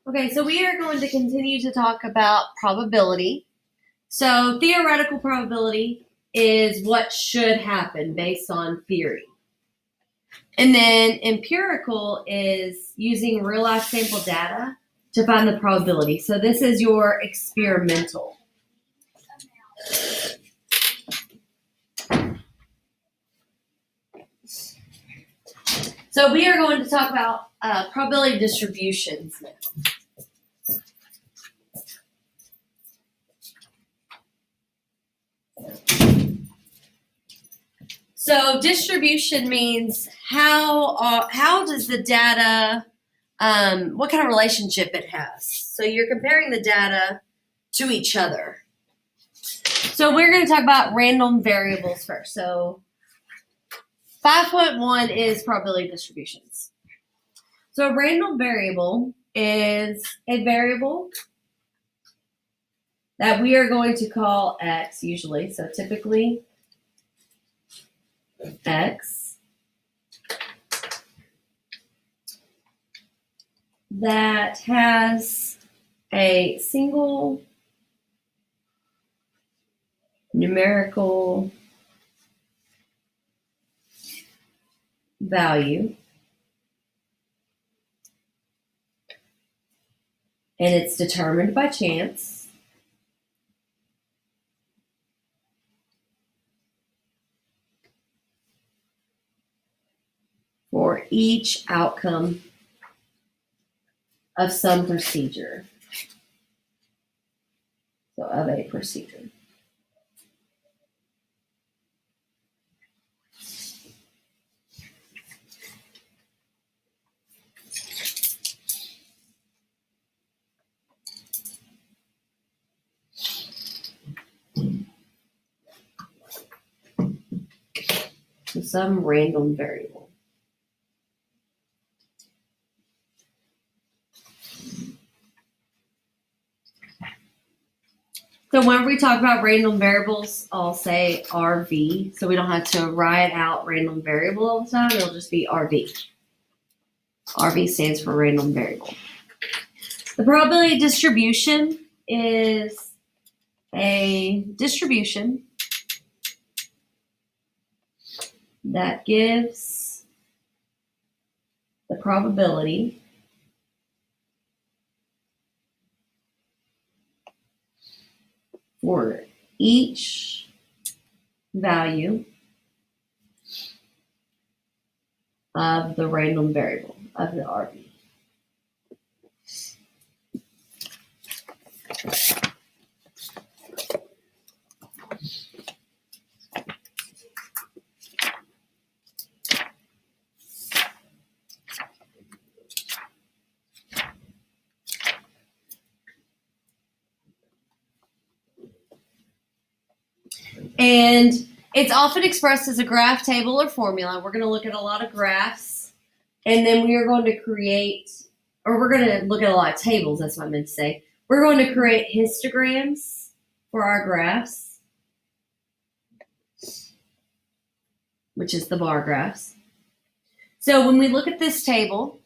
Okay, so we are going to continue to talk about probability. So theoretical probability is what should happen based on theory. And then empirical is using real life sample data to find the probability. So this is your experimental. So we are going to talk about probability distributions now. So distribution means how does the data, what kind of relationship it has. So you're comparing the data to each other. So we're going to talk about random variables first. So 5.1 is probability distributions. So a random variable is a variable that we are going to call x usually. So typically x that has a single numerical value, and it's determined by chance. For each outcome of some procedure. So of a procedure. So some random variable. So when we talk about random variables, I'll say RV. So we don't have to write out random variable all the time. It'll just be RV. RV stands for random variable. The probability distribution is a distribution that gives the probability for each value of the random variable of the RV. And it's often expressed as a graph, table, or formula. We're going to look at a lot of graphs, and then we are going to create, or we're going to look at a lot of tables, that's what I meant to say. We're going to create histograms for our graphs, which is the bar graphs. So when we look at this table,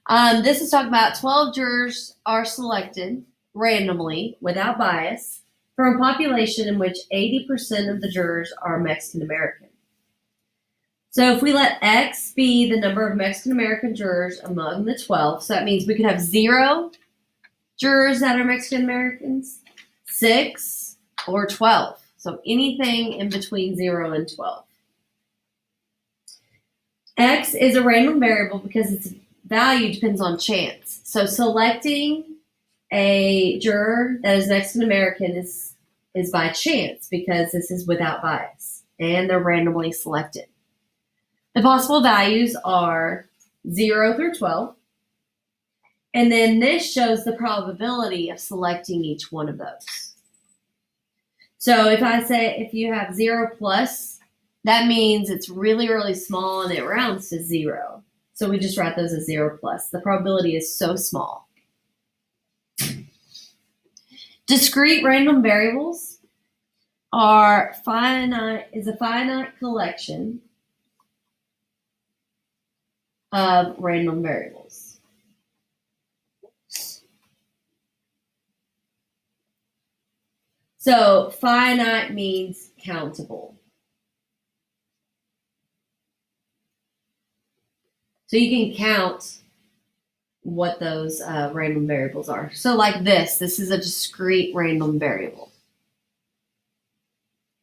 this is talking about 12 jurors are selected randomly without bias from a population in which 80% of the jurors are Mexican American. So if we let X be the number of Mexican American jurors among the 12, so that means we could have 0 jurors that are Mexican Americans, 6, or 12. So anything in between 0 and 12. X is a random variable because its value depends on chance. So selecting a juror that is Mexican American is by chance because this is without bias and they're randomly selected. The possible values are 0 through 12. And then this shows the probability of selecting each one of those. So if I say if you have 0 plus, that means it's really, really small and it rounds to 0. So we just write those as 0 plus. The probability is so small. Discrete random variables is a finite collection of random variables. So finite means countable. So you can count what those random variables are. So like this is a discrete random variable.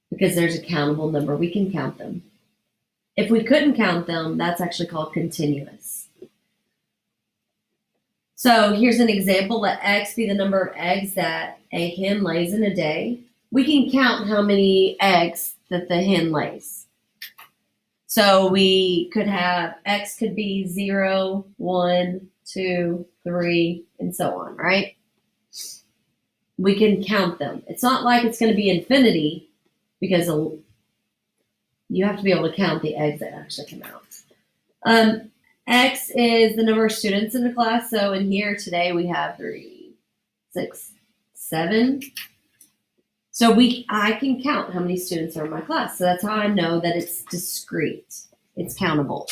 Because there's a countable number, we can count them. If we couldn't count them, that's actually called continuous. So here's an example. Let X be the number of eggs that a hen lays in a day. We can count how many eggs that the hen lays. So we could have X could be 0, 1, 2, 3, and so on, right? We can count them. It's not like it's going to be infinity because you have to be able to count the eggs that actually come out. X is the number of students in the class. So in here today we have 3, 6, 7. So I can count how many students are in my class. So that's how I know that it's discrete. It's countable.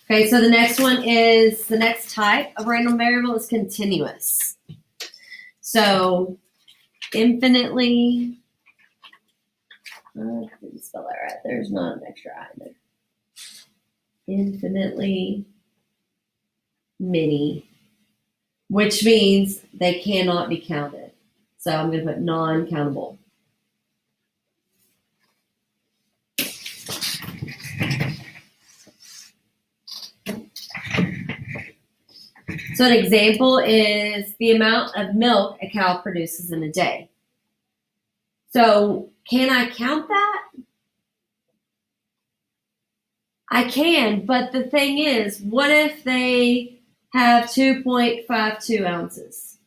Okay, so the next type of random variable is continuous. So infinitely, I didn't spell that right. There's not an extra I in there. Infinitely many, which means they cannot be counted. So I'm going to put non-countable. So an example is the amount of milk a cow produces in a day. So can I count that? I can, but the thing is, what if they have 2.52 ounces?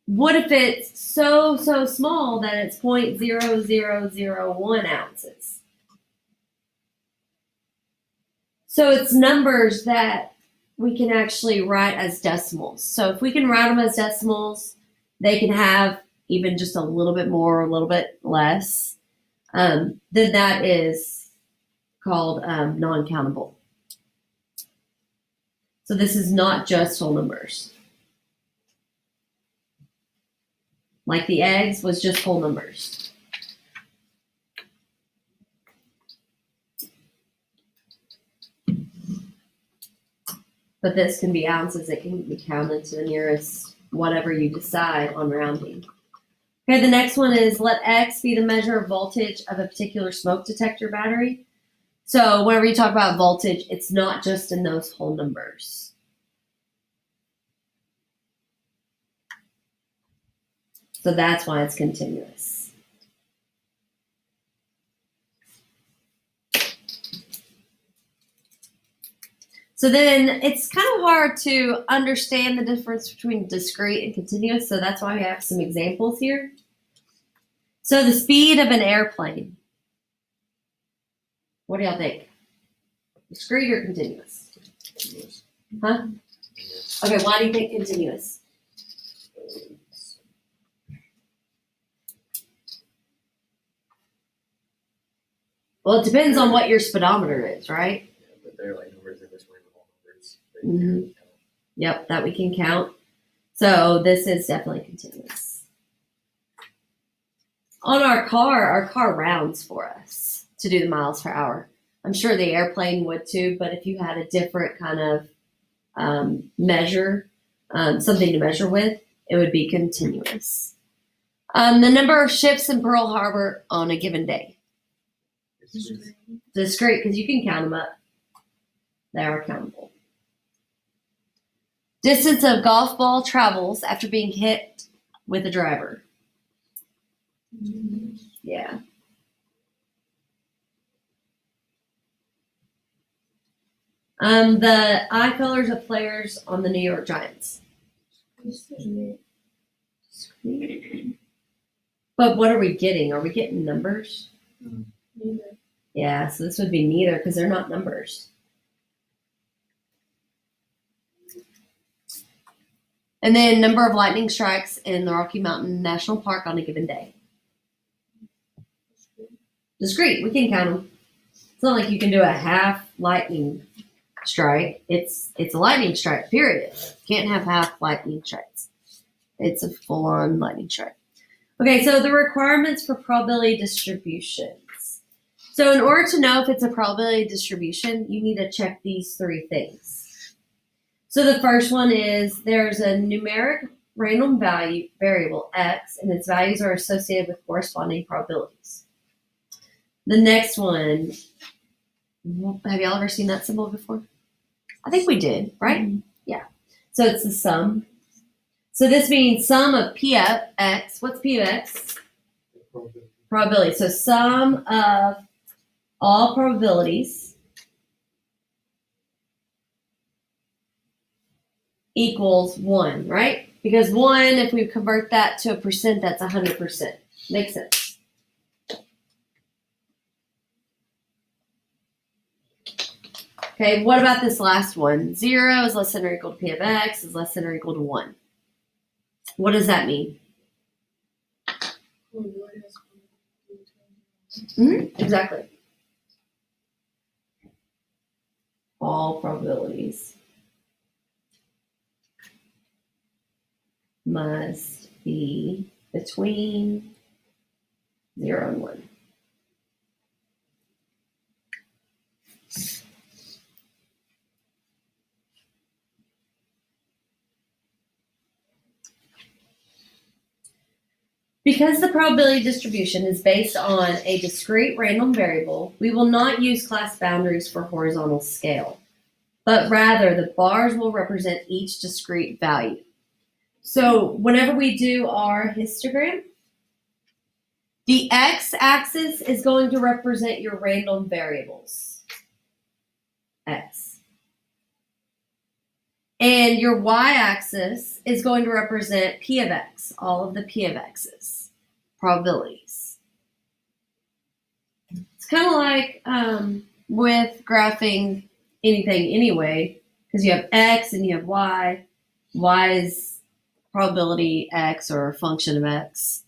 What if it's so small that it's 0.0001 ounces? So it's numbers that we can actually write as decimals. So if we can write them as decimals, they can have even just a little bit more or a little bit less. Then that is called non-countable. So this is not just whole numbers. Like the eggs was just whole numbers. But this can be ounces. It can be counted to the nearest whatever you decide on rounding. Okay, the next one is let X be the measure of voltage of a particular smoke detector battery. So whenever you talk about voltage, it's not just in those whole numbers. So that's why it's continuous. So then it's kind of hard to understand the difference between discrete and continuous. So that's why we have some examples here. So the speed of an airplane. What do y'all think? Discrete or continuous? Huh? Okay, why do you think continuous? Well, it depends on what your speedometer is, right? Yeah, but they're like numbers in this way with all numbers. Mm-hmm. Yep, that we can count. So this is definitely continuous. On our car rounds for us to do the miles per hour. I'm sure the airplane would too, but if you had a different kind of measure, something to measure with, it would be continuous. The number of ships in Pearl Harbor on a given day. Discrete, because you can count them up. They are countable. Distance of golf ball travels after being hit with a driver. Yeah. The eye colors of players on the New York Giants. But what are we getting? Are we getting numbers? Neither. Yeah, so this would be neither because they're not numbers. And then number of lightning strikes in the Rocky Mountain National Park on a given day. Discrete, we can count them. It's not like you can do a half lightning strike, it's a lightning strike, period. Can't have half lightning strikes. It's a full-on lightning strike. Okay, so the requirements for probability distributions. So in order to know if it's a probability distribution, you need to check these three things. So the first one is there's a numeric random variable x, and its values are associated with corresponding probabilities. The next one, have y'all ever seen that symbol before? I think we did, right? Mm-hmm. Yeah. So it's the sum. So this means sum of P of x. What's P of x? Probability. So sum of all probabilities equals 1, right? Because 1, if we convert that to a percent, that's 100%. Makes sense. Okay, what about this last one? 0 is less than or equal to P of x is less than or equal to 1. What does that mean? Exactly. All probabilities must be between 0 and 1. Because the probability distribution is based on a discrete random variable, we will not use class boundaries for horizontal scale, but rather the bars will represent each discrete value. So whenever we do our histogram, the x-axis is going to represent your random variables, x. And your y-axis is going to represent P of x, all of the P of x's, probabilities. It's kind of like with graphing anything anyway, because you have x and you have y. Y is probability x or a function of x.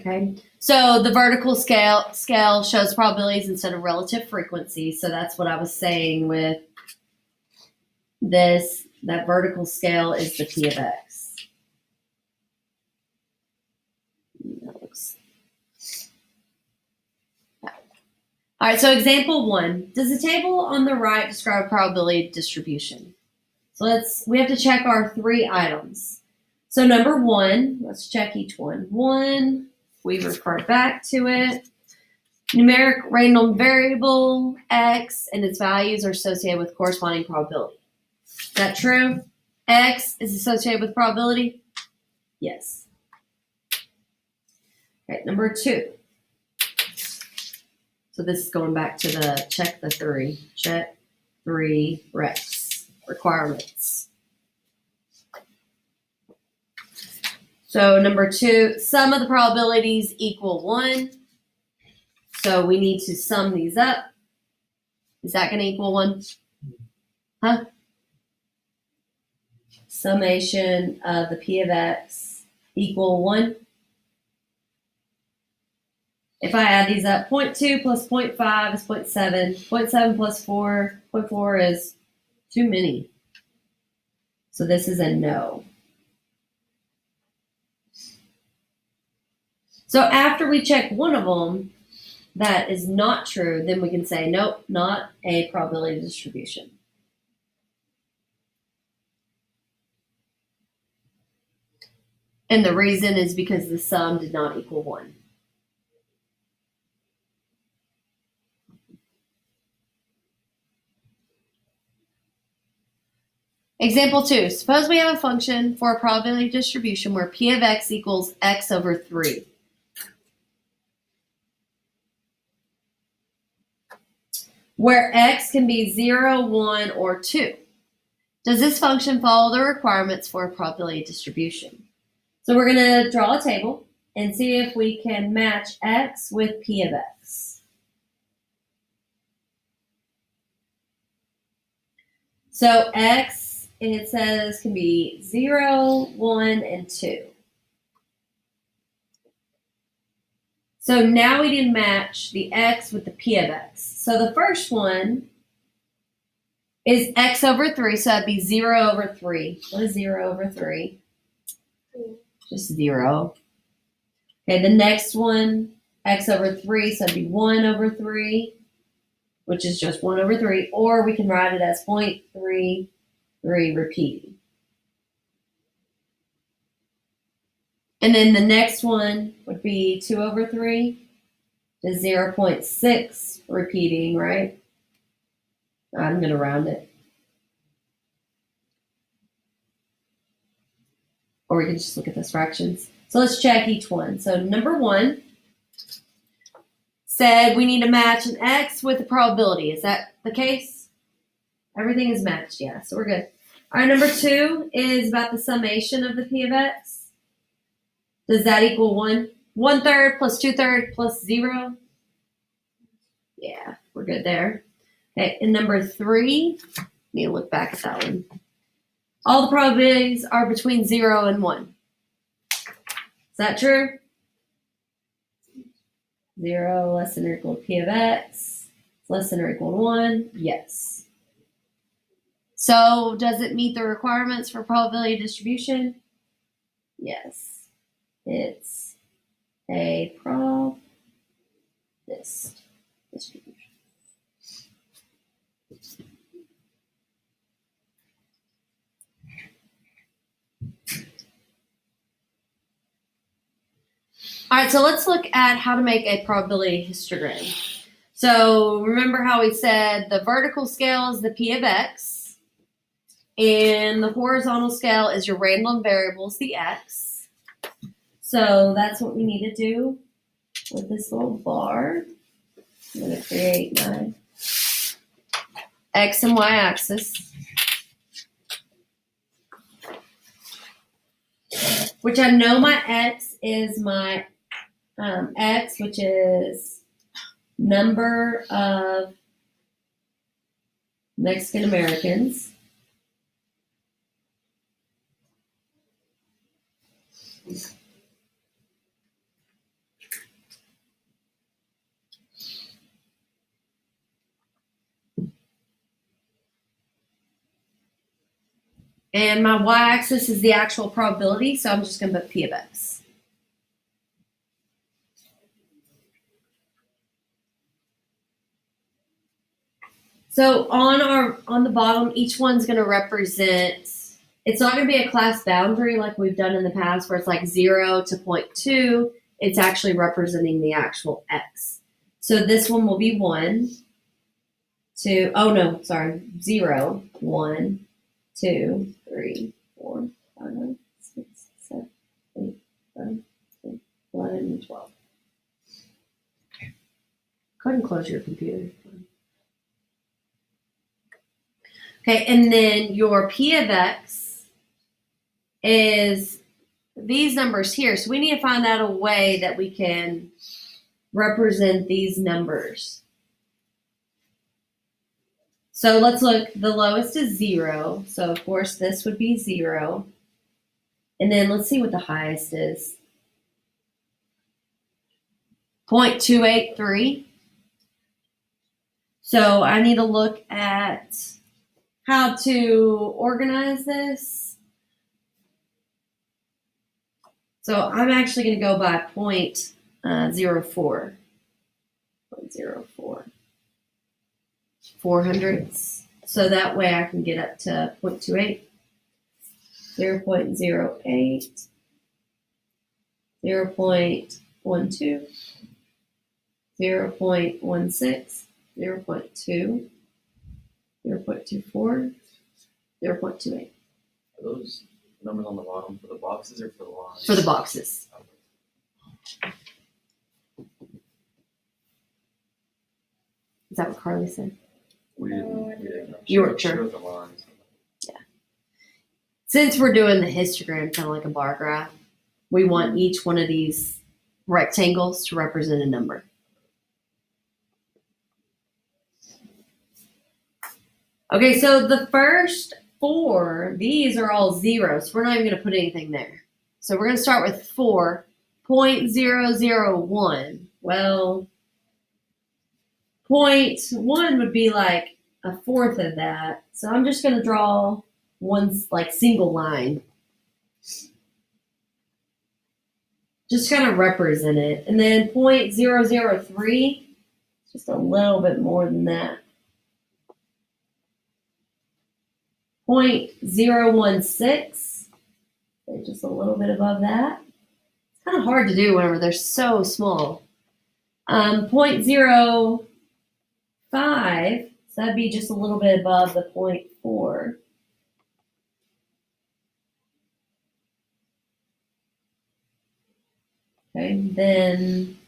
Okay, so the vertical scale shows probabilities instead of relative frequency. So that's what I was saying with this. That vertical scale is the P of x. That looks. All right, so example 1. Does the table on the right describe probability distribution? So we have to check our 3 items. So number 1, let's check each one. 1. We refer back to it. Numeric random variable x and its values are associated with corresponding probability. Is that true? X is associated with probability? Yes. Okay, number 2. So this is going back to the check the 3. Check 3 requirements. So number 2, sum of the probabilities equal 1. So we need to sum these up. Is that going to equal 1? Huh? Summation of the P of x equal 1. If I add these up, 0.2 plus 0.5 is 0.7. 0.7 plus 4, 0.4 is too many. So this is a no. So after we check one of them, that is not true, then we can say, nope, not a probability distribution. And the reason is because the sum did not equal 1. Example 2, suppose we have a function for a probability distribution where P of x equals x over 3. Where x can be 0, 1, or 2. Does this function follow the requirements for a probability distribution? So we're going to draw a table and see if we can match x with P of x. So x, it says, can be 0, 1, and 2. So now we need to match the x with the p of x. So the first one is x over 3, so that'd be 0 over 3. What is 0 over 3? Just 0. Okay, the next one, x over 3, so that'd be 1 over 3, which is just 1 over 3. Or we can write it as 0.33 repeating. And then the next one would be 2 over 3 is 0.6 repeating, right? I'm going to round it. Or we can just look at those fractions. So let's check each one. So number 1 said we need to match an x with a probability. Is that the case? Everything is matched, yeah, so we're good. All right, number 2 is about the summation of the p of x. Does that equal 1? 1/3 plus 2/3 plus 0? Yeah, we're good there. Okay, and number 3, need to look back at that one. All the probabilities are between 0 and 1. Is that true? 0 less than or equal to p of x, less than or equal to 1, yes. So does it meet the requirements for probability distribution? Yes. It's a probability distribution. All right, so let's look at how to make a probability histogram. So remember how we said the vertical scale is the p of x, and the horizontal scale is your random variables, the x. So that's what we need to do with this little bar. I'm going to create my x and y axis, which I know my x is my x, which is number of Mexican Americans. And my y-axis is the actual probability, so I'm just going to put p of x. So on the bottom, each one's going to represent, it's not going to be a class boundary like we've done in the past where it's like 0 to 0.2. It's actually representing the actual x. So this one will be 1, 2, 0, 1, 2, 3, 4, 5, 6, 7, 8, 9, 10, 11, and 12. Go ahead and close your computer. Okay, and then your p of x is these numbers here. So we need to find out a way that we can represent these numbers. So let's look, the lowest is 0. So of course this would be 0. And then let's see what the highest is. 0.283. So I need to look at how to organize this. So I'm actually going to go by 0.04. 0.04. 400ths. So that way I can get up to 0.28, 0.08, 0.12, 0.16, 0.2, 0.24, 0.28. Are those numbers on the bottom for the boxes or for the lines? For the boxes. Is that what Carly said? We didn't. You weren't sure. Showed the lines. Yeah. Since we're doing the histogram, kind of like a bar graph, we want each one of these rectangles to represent a number. Okay, so the first 4, these are all zeros. We're not even going to put anything there. So we're going to start with 4, 0.001. Well, 0.1 would be like a fourth of that. So I'm just going to draw one like single line. Just kind of represent it. And then 0.003, just a little bit more than that. 0.016, just a little bit above that. It's kind of hard to do whenever they're so small. 0.05, so that'd be just a little bit above the 0.4. Okay, then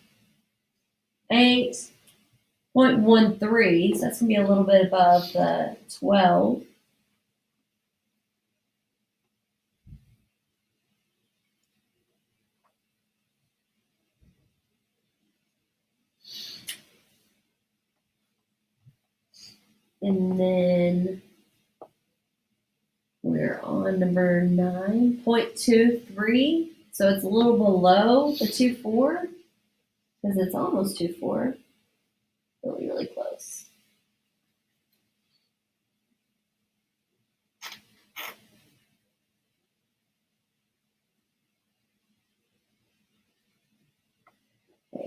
8.13, so that's going to be a little bit above the 12. And then we're on number 9.23. So it's a little below the 2.4 because it's almost 2.4. Really, really close.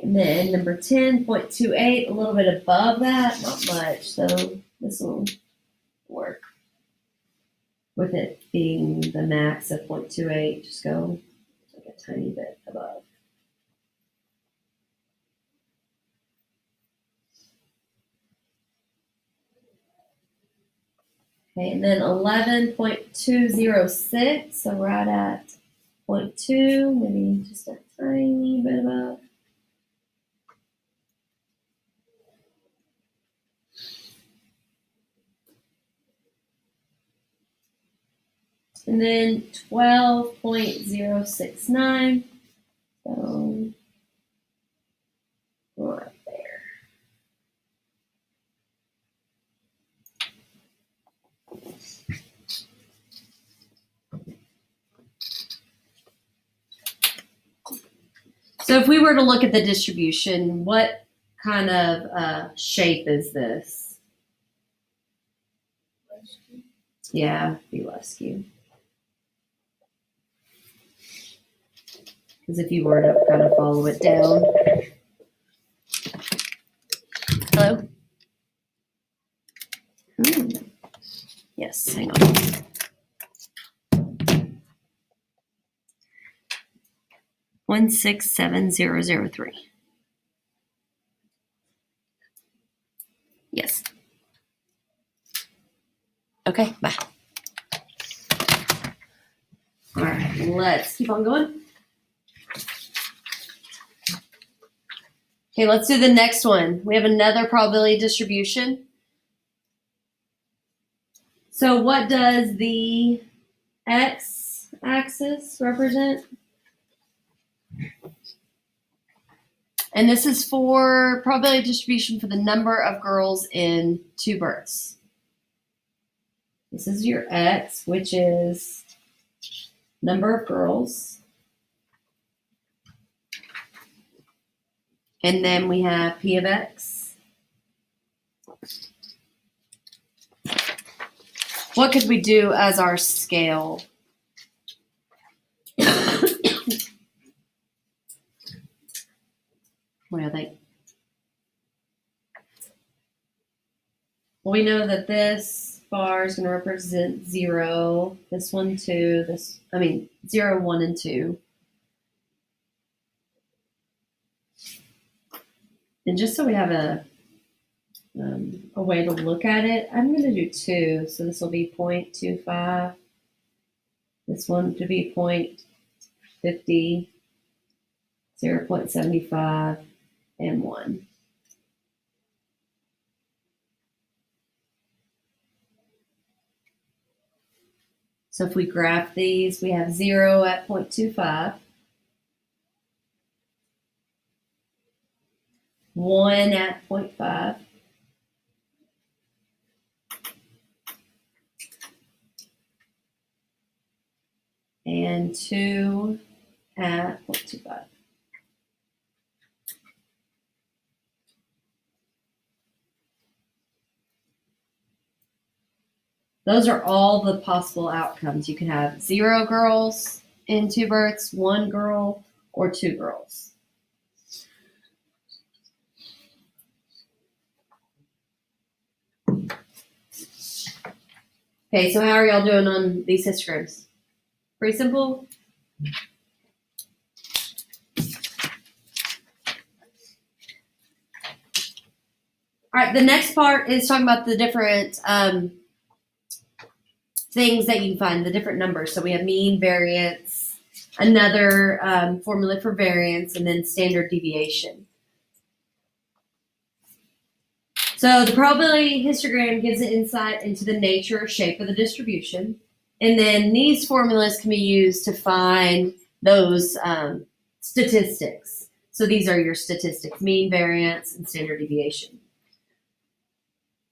And then number 10.28, a little bit above that, not much. So this will work. With it being the max of 0.28, just go like a tiny bit above. Okay, and then 11.206, so right at 0.2, maybe just a tiny bit above. And then 12.069, so right there. So if we were to look at the distribution, what kind of shape is this? Yeah, Bolescu. Because if you were to kind of follow it down. Hello? Yes, hang on. One 67003. Yes. Okay, bye. All right, let's keep on going. Okay, let's do the next one. We have another probability distribution. So what does the x-axis represent? And this is for probability distribution for the number of girls in 2 births. This is your x, which is number of girls. And then we have p of x. What could we do as our scale? What do you think? Well, we know that this bar is going to represent 0, this one 2, 0, 1, and 2. And just so we have a way to look at it, I'm going to do 2. So this will be 0.25. This one to be 0.50, 0.75, and 1. So if we graph these, we have 0 at 0.25, 1 at 0.5, and 2 at 0.25. Those are all the possible outcomes. You can have 0 girls in 2 births, 1 girl, or 2 girls. Okay, so how are y'all doing on these histograms? Pretty simple? All right, the next part is talking about the different things that you can find, the different numbers. So we have mean, variance, another formula for variance, and then standard deviation. So the probability histogram gives an insight into the nature or shape of the distribution. And then these formulas can be used to find those statistics. So these are your statistics, mean, variance, and standard deviation.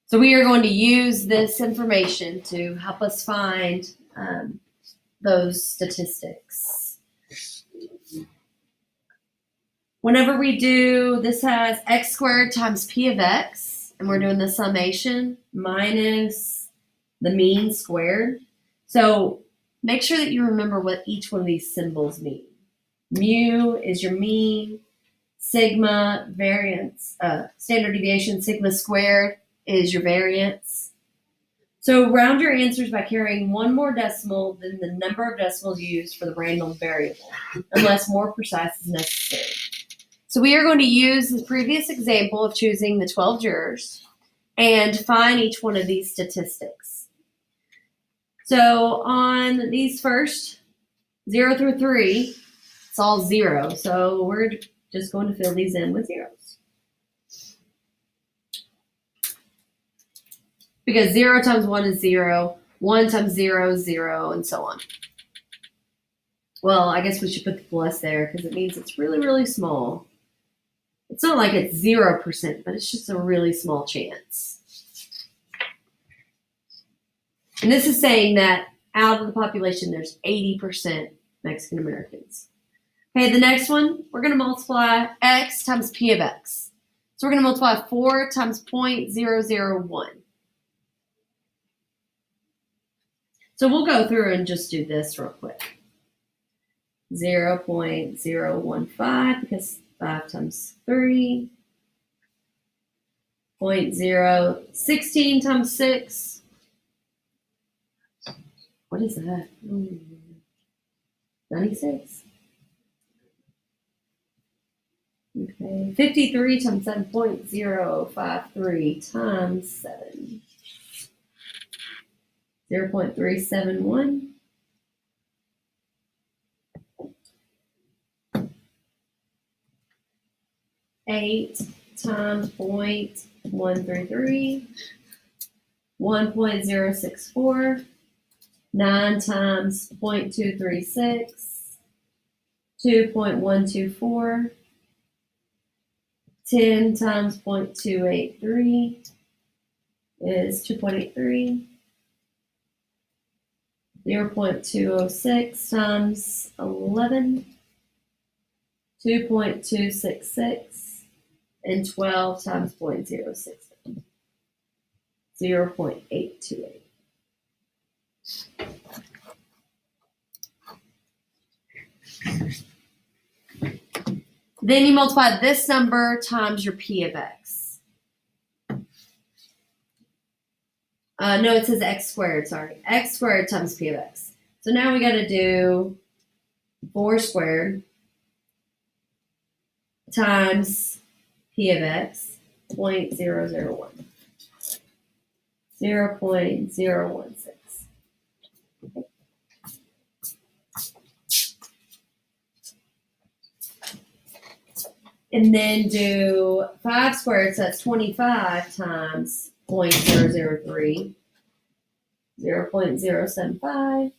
So we are going to use this information to help us find those statistics. Whenever we do, this has x squared times p of x, and we're doing the summation minus the mean squared. So make sure that you remember what each one of these symbols mean. Mu is your mean, sigma, variance, standard deviation, sigma squared is your variance. So round your answers by carrying 1 more decimal than the number of decimals used for the random variable, unless more precise is necessary. So we are going to use the previous example of choosing the 12 jurors and find each one of these statistics. So on these first 0 through 3, it's all 0. So we're just going to fill these in with zeros. Because 0 times 1 is 0, 1 times 0 is 0, and so on. Well, I guess we should put the plus there because it means it's really, really small. It's not like it's 0%, but it's just a really small chance. And this is saying that out of the population, there's 80% Mexican Americans. Okay, the next one, we're going to multiply x times p of x. So we're going to multiply 4 times 0.001. So we'll go through and just do this real quick. 0.015 because 5 times 3. 0.016 times 6. What is that? 96. Okay. 53 times 7.053 times 7. 0.371. 8 times 0.133. 1.064. 9 times 0.236. 2.124. 10 times 0.283 is 2.83. 0.206 times 11, 2.266, and 12 times 0.067, 0.828. Then you multiply this number times your p of x. No, it says x squared, sorry. X squared times p of x. So now we got to do 4 squared times p of x, 0.001. 0.016. And then do 5 squared, so that's 25 times 0.003. 0.075.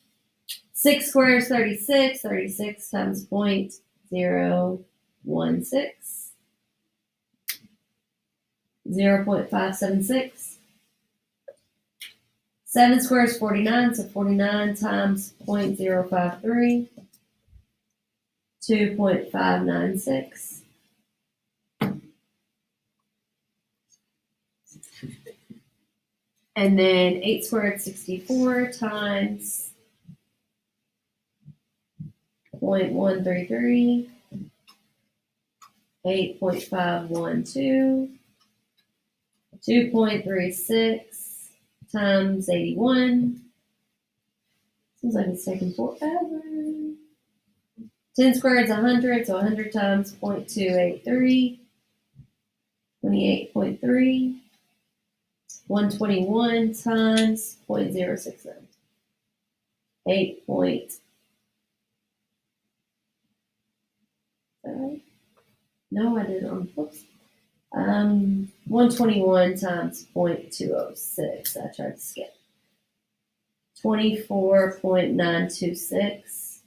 6 squared is 36. 36 times 0.016. 0.576. 7 squared is 49, so 49 times 0.053. 2.596. And then 8 squared, 64 times 0.133, 8.512, 2.36 times 81. Seems like it's taking forever. 10 squared is 100, so 100 times 0.283, 28.3. 121 times 0.069. 8 point. No, I did it on. Whoops. 121 times 0.206. I tried to skip. 24.926.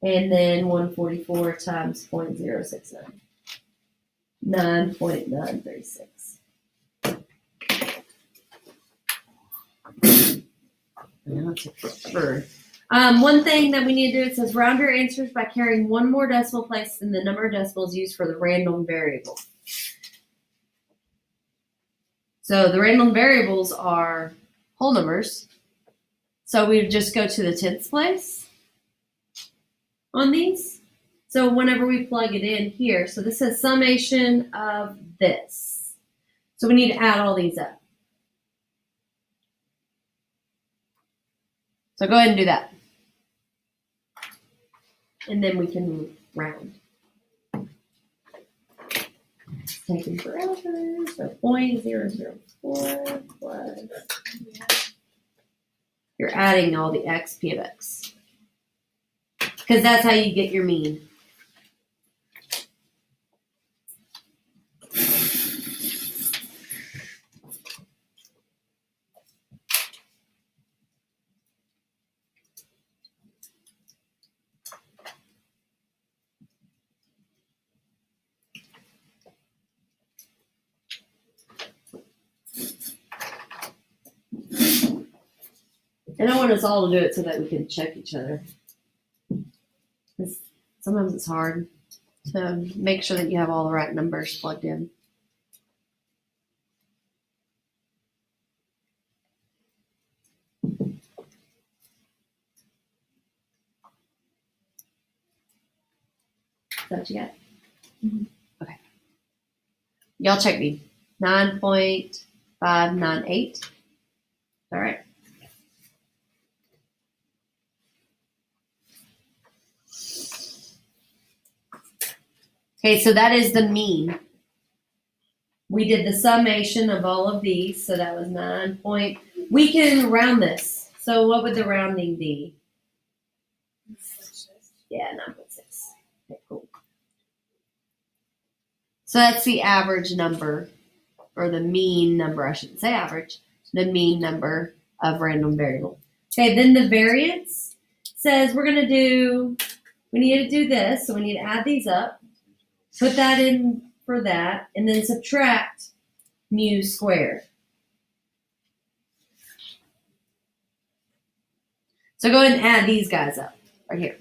And then 144 times 0.069. 9.936. One thing that we need to do, it says round your answers by carrying one more decimal place than the number of decimals used for the random variable. So the random variables are whole numbers. So we would just go to the 10th place on these. So whenever we plug it in here, so this is summation of this. So we need to add all these up. So go ahead and do that. And then we can round. It's taking forever. So 0.004 plus. You're adding all the x, p of x. Because that's how you get your mean. And I want us all to do it so that we can check each other. Because sometimes it's hard to make sure that you have all the right numbers plugged in. Is that what you got? Mm-hmm. Okay. Y'all check me. 9.598. All right. Okay, so that is the mean. We did the summation of all of these, so that was 9 point. We can round this. So what would the rounding be? Yeah, 9.6. Okay, cool. So that's the average number, or the mean number, I shouldn't say average, the mean number of random variable. Okay, then the variance says we need to do this, so we need to add these up, put that in for that, and then subtract mu squared. So go ahead and add these guys up right here.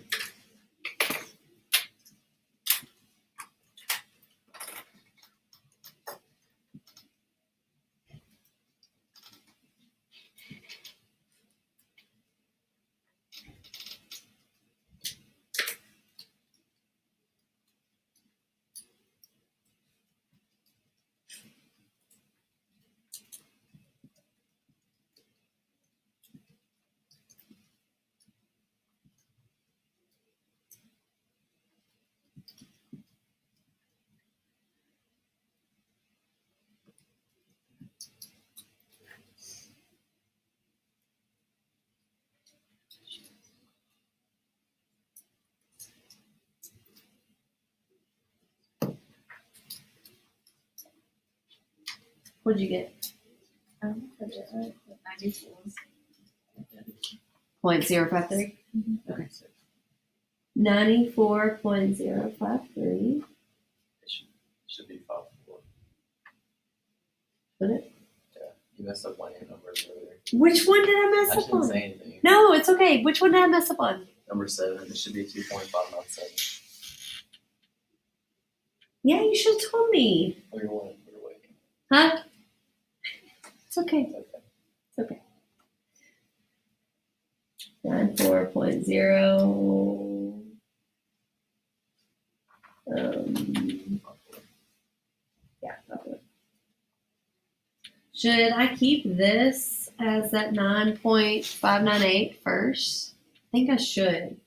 What'd you get? 0.053? Okay. 94.053. Should be 5.4. Put it. Yeah, you messed up one of your numbers earlier. Which one did I I mess up shouldn't on? say anything. No, it's okay. Which one did I mess up on? Number 7, it should be 2.597. Yeah, you should have told me. We're waiting. Huh? It's okay. It's okay. Okay. 94.0. Yeah, probably. Should I keep this as that 9.598 first? I think I should.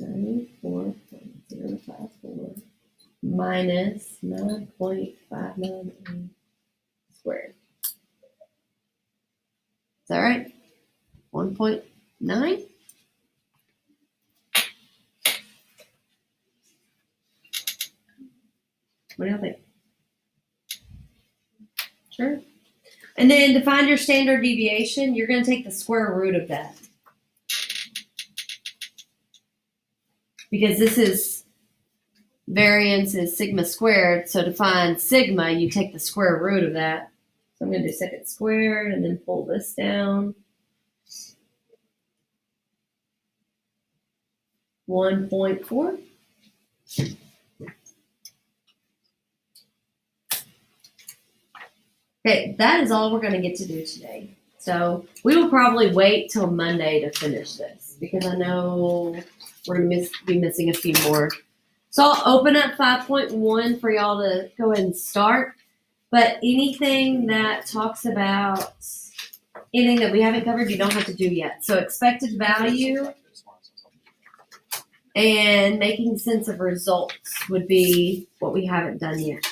$94.054 minus 9.598 squared. Is that right? 1.9? What do y'all think? Sure. And then to find your standard deviation, you're going to take the square root of that. Because this is variance is sigma squared, so to find sigma, you take the square root of that. So I'm going to do second squared and then pull this down. 1.4. Okay, that is all we're going to get to do today. So we will probably wait till Monday to finish this because I know we're going to be missing a few more. So I'll open up 5.1 for y'all to go ahead and start. But anything that talks about anything that we haven't covered, you don't have to do yet. So expected value and making sense of results would be what we haven't done yet.